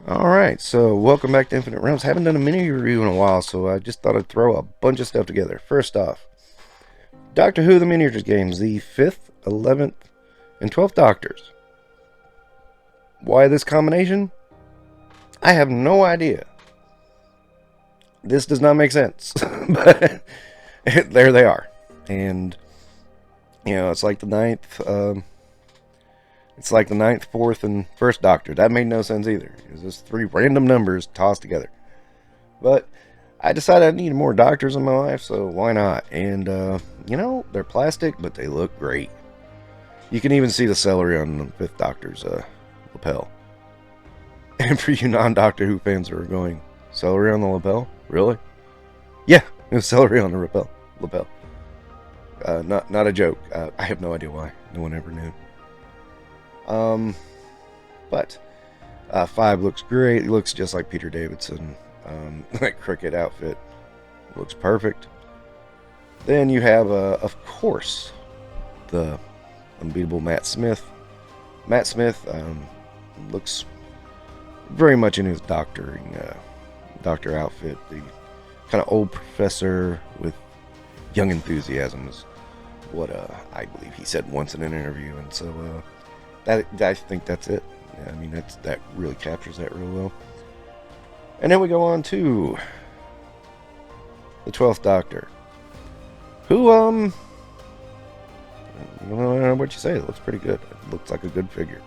Alright, so welcome back to Infinite Realms. Haven't done a mini review in a while, so I just thought I'd throw a bunch of stuff together. First off, Doctor Who The Miniatures Games, the 5th, 11th, and 12th Doctors. Why this combination? I have no idea. This does not make sense, but there they are. And, it's like the ninth, fourth, and first Doctor. That made no sense either. It was just three random numbers tossed together. But I decided I needed more doctors in my life, so why not? And, they're plastic, but they look great. You can even see the celery on the fifth Doctor's lapel. And for you non-Doctor Who fans who are going, celery on the lapel? Really? Yeah, it was celery on the lapel. Not a joke. I have no idea why. No one ever knew. But 5 looks great. It looks just like Peter Davidson. That cricket outfit looks perfect. Then you have, of course, the unbeatable Matt Smith. Matt Smith looks very much in his doctor outfit. The kind of old professor with young enthusiasm is what I believe he said once in an interview, and so I think that's it. I mean, that really captures that real well. And then we go on to the 12th Doctor, who, I don't know what you say. It looks pretty good. It looks like a good figure.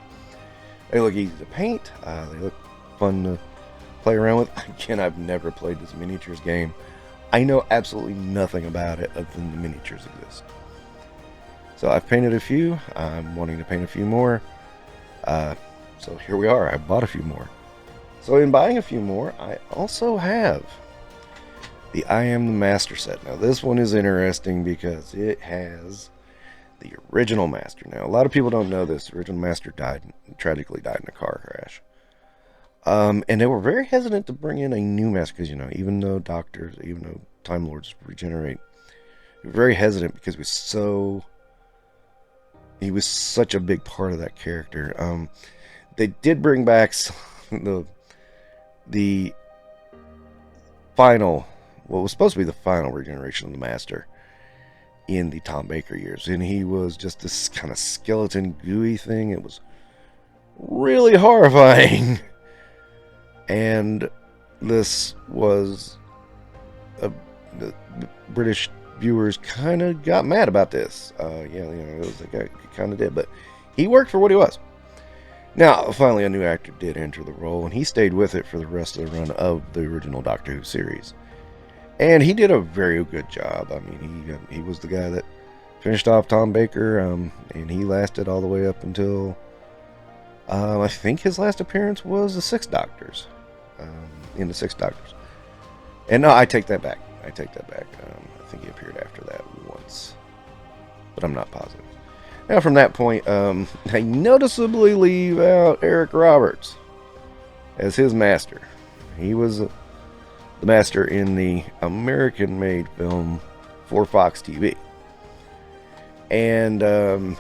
They look easy to paint. They look fun to play around with. Again, I've never played this miniatures game. I know absolutely nothing about it other than the miniatures exist. So I've painted a few. I'm wanting to paint a few more. So here we are. I bought a few more. So in buying a few more, I also have the I Am the Master set. Now this one is interesting because it has the original Master. Now a lot of people don't know this. The original Master tragically died in a car crash. And they were very hesitant to bring in a new Master because, even though Time Lords regenerate, they were very hesitant because he was such a big part of that character. They did bring back the final, what was supposed to be the final regeneration of the Master in the Tom Baker years, and he was just this kind of skeleton gooey thing. It was really horrifying. And this was the British viewers kind of got mad about this. It was like I kind of did, but he worked for what he was. Now, finally, a new actor did enter the role, and he stayed with it for the rest of the run of the original Doctor Who series, and he did a very good job. I mean, he was the guy that finished off Tom Baker, and he lasted all the way up until I think his last appearance was the Sixth Doctors. In the Sixth Doctors. And no, I take that back. I think he appeared after that once, but I'm not positive. Now, from that point, they noticeably leave out Eric Roberts as his Master. He was the Master in the American-made film for Fox TV. And I'm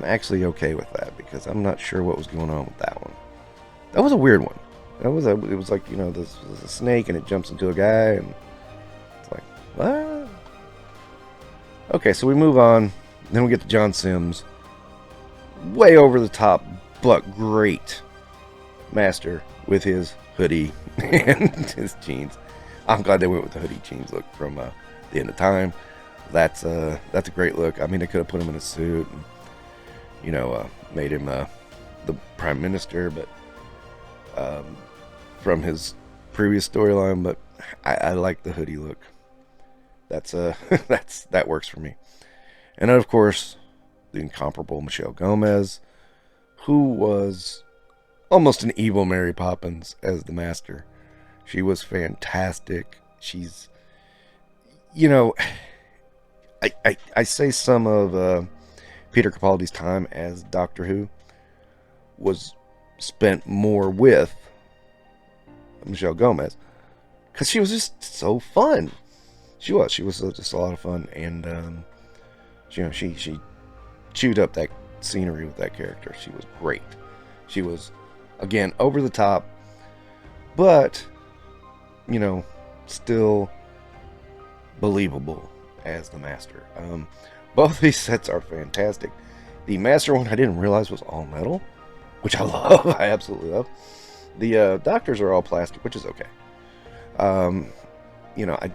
actually okay with that because I'm not sure what was going on with that one. That was a weird one. It was like, this was a snake and it jumps into a guy, and it's like, what? Okay, so we move on. Then we get to John Sims. Way over the top, but great Master with his hoodie and his jeans. I'm glad they went with the hoodie jeans look from the end of time. That's a great look. I mean, they could have put him in a suit and, made him the Prime Minister, but from his previous storyline, but I like the hoodie look. That works for me. And then, of course, the incomparable Michelle Gomez, who was almost an evil Mary Poppins as the Master. She was fantastic. She's, I say some of Peter Capaldi's time as Doctor Who was spent more with Michelle Gomez because she was just so fun. She was just a lot of fun, and she chewed up that scenery with that character. She was great. She was, again, over the top, but, you know, still believable as the Master. Both of these sets are fantastic. The Master one I didn't realize was all metal, which I love. I absolutely love. The Doctors are all plastic, which is okay. You know, I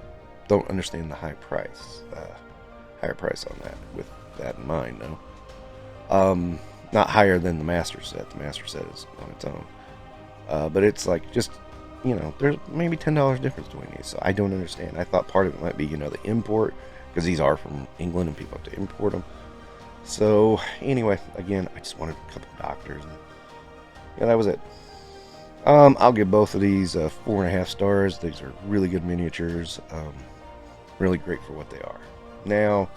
don't understand the higher price on that, with that in mind, though. Not higher than the Master set. The Master set is on its own. But it's like, just, you know, there's maybe $10 difference between these, so I don't understand. I thought part of it might be, you know, the import, because these are from England and people have to import them. So, anyway, again, I just wanted a couple of Doctors, and yeah, that was it. I'll give both of these 4.5 stars. These are really good miniatures. Really great for what they are. Now,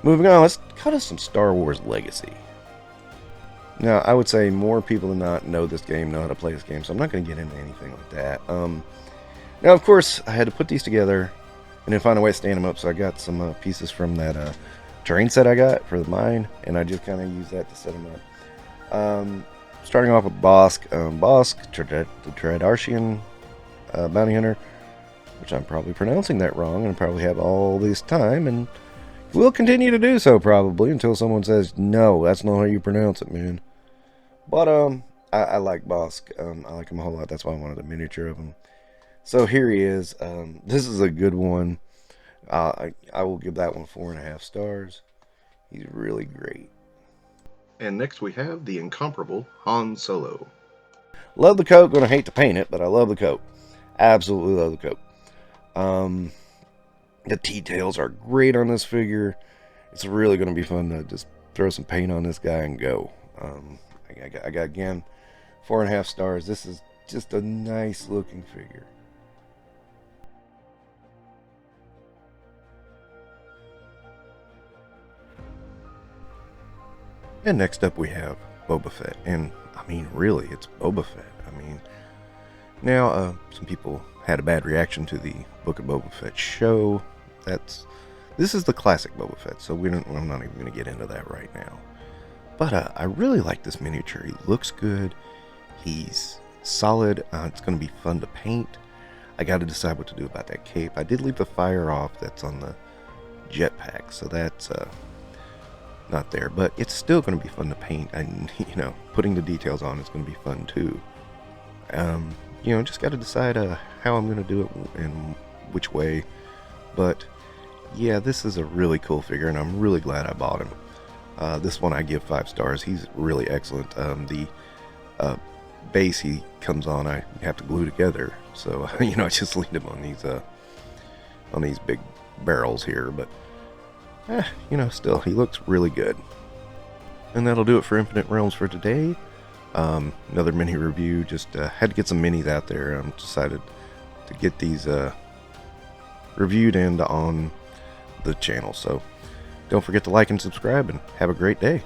moving on, let's cut us some Star Wars Legacy. Now, I would say more people than not know this game, know how to play this game, so I'm not going to get into anything like that. Now, of course, I had to put these together and then find a way to stand them up, so I got some pieces from that terrain set I got for the mine, and I just kind of used that to set them up. Starting off with Bossk. Bossk, the Tredarchian bounty hunter, which I'm probably pronouncing that wrong, and probably have all this time, and will continue to do so probably until someone says, no, that's not how you pronounce it, man. But I like Bossk. I like him a whole lot. That's why I wanted a miniature of him. So here he is. This is a good one. I will give that one 4.5 stars. He's really great. And next we have the Incomparable Han Solo. Love the coat. Gonna hate to paint it, but I love the coat. Absolutely love the coat. The details are great on this figure. It's really going to be fun to just throw some paint on this guy and go. I got, again, 4.5 stars. This is just a nice looking figure. And next up we have Boba Fett. And, I mean, really, it's Boba Fett. I mean, now, some people had a bad reaction to the Book of Boba Fett show. This is the classic Boba Fett, so I'm not even going to get into that right now. But I really like this miniature. He looks good. He's solid. It's going to be fun to paint. I got to decide what to do about that cape. I did leave the fire off that's on the jetpack, so that's not there. But it's still going to be fun to paint, and you know, putting the details on is going to be fun too. You know, just got to decide how I'm going to do it and which way. But yeah, this is a really cool figure, and I'm really glad I bought him. This one I give 5 stars. He's really excellent. The base he comes on, I have to glue together, so you know, I just leaned him on these big barrels here. But you know, still, he looks really good. And that'll do it for Infinite Realms for today. Another mini review. Just had to get some minis out there. Decided to get these reviewed and on the channel. So don't forget to like and subscribe, and have a great day.